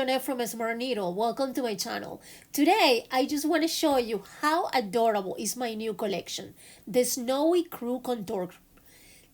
Jonette from SmartNeedle. Welcome to my channel. Today, I just want to show you how adorable is my new collection, the Snowie Crew Contour.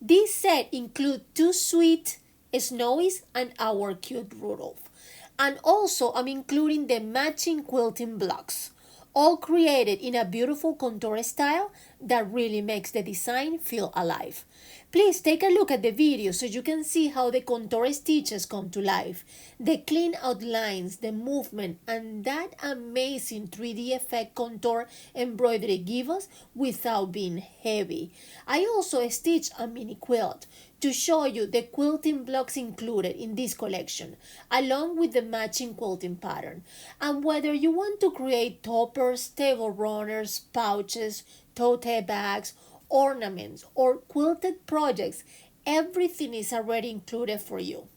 This set includes two sweet Snowies and our cute Rudolph. And also, I'm including the matching quilting blocks, all created in a beautiful contour style that really makes the design feel alive. Please take a look at the video so you can see how the contour stitches come to life, the clean outlines, the movement, and that amazing 3D effect contour embroidery give us without being heavy. I also stitched a mini quilt to show you the quilting blocks included in this collection, along with the matching quilting pattern. And whether you want to create toppers, table runners, pouches, tote bags, ornaments, or quilted projects, everything is already included for you.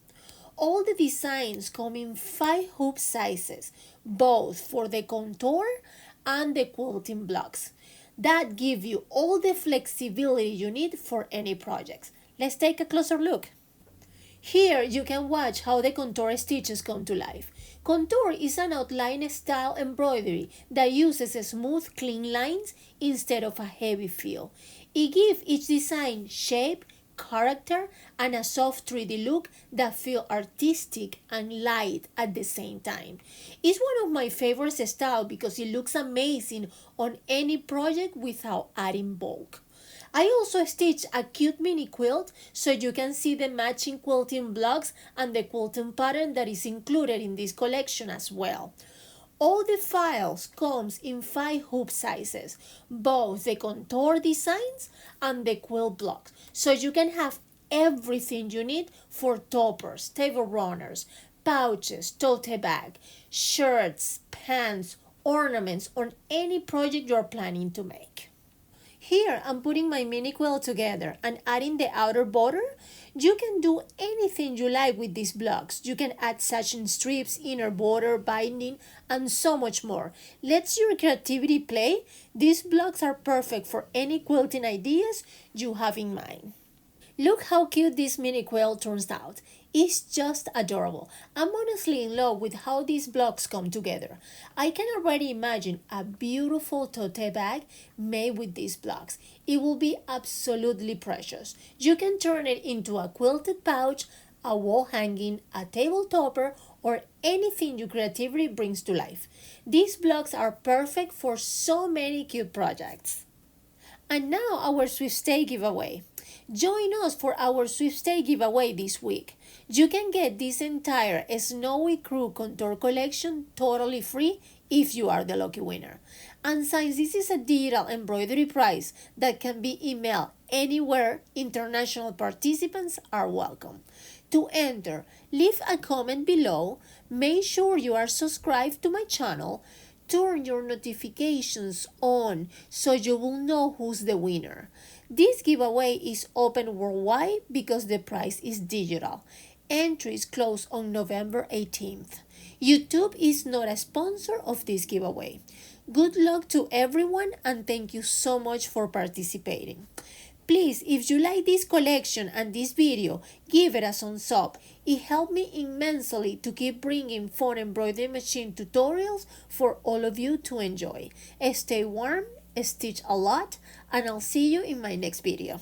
All the designs come in 5 hoop sizes, both for the contour and the quilting blocks, that give you all the flexibility you need for any projects. Let's take a closer look. Here you can watch how the contour stitches come to life. Contour is an outline style embroidery that uses smooth, clean lines instead of a heavy feel. It gives each design shape, character, and a soft 3D look that feel artistic and light at the same time. It's one of my favorite styles because it looks amazing on any project without adding bulk. I also stitched a cute mini quilt so you can see the matching quilting blocks and the quilting pattern that is included in this collection as well. All the files comes in 5 hoop sizes, both the contour designs and the quilt blocks, so you can have everything you need for toppers, table runners, pouches, tote bag, shirts, pants, ornaments, on any project you're planning to make. Here, I'm putting my mini quilt together and adding the outer border. You can do anything you like with these blocks. You can add satin strips, inner border, binding, and so much more. Let your creativity play. These blocks are perfect for any quilting ideas you have in mind. Look how cute this mini quilt turns out. It's just adorable. I'm honestly in love with how these blocks come together. I can already imagine a beautiful tote bag made with these blocks. It will be absolutely precious. You can turn it into a quilted pouch, a wall hanging, a table topper, or anything your creativity brings to life. These blocks are perfect for so many cute projects. And now our SWEEPSTAKE giveaway. Join us for our SWEEPSTAKE giveaway this week. You can get this entire Snowie Crew Contour Collection totally free if you are the lucky winner. And since this is a digital embroidery prize that can be emailed anywhere, international participants are welcome. To enter, leave a comment below, make sure you are subscribed to my channel, turn your notifications on so you will know who's the winner. This giveaway is open worldwide because the prize is digital. Entries close on November 18th. YouTube is not a sponsor of this giveaway. Good luck to everyone and thank you so much for participating. Please, if you like this collection and this video, give it a thumbs up. It helped me immensely to keep bringing fun embroidery machine tutorials for all of you to enjoy. Stay warm, stitch a lot, and I'll see you in my next video.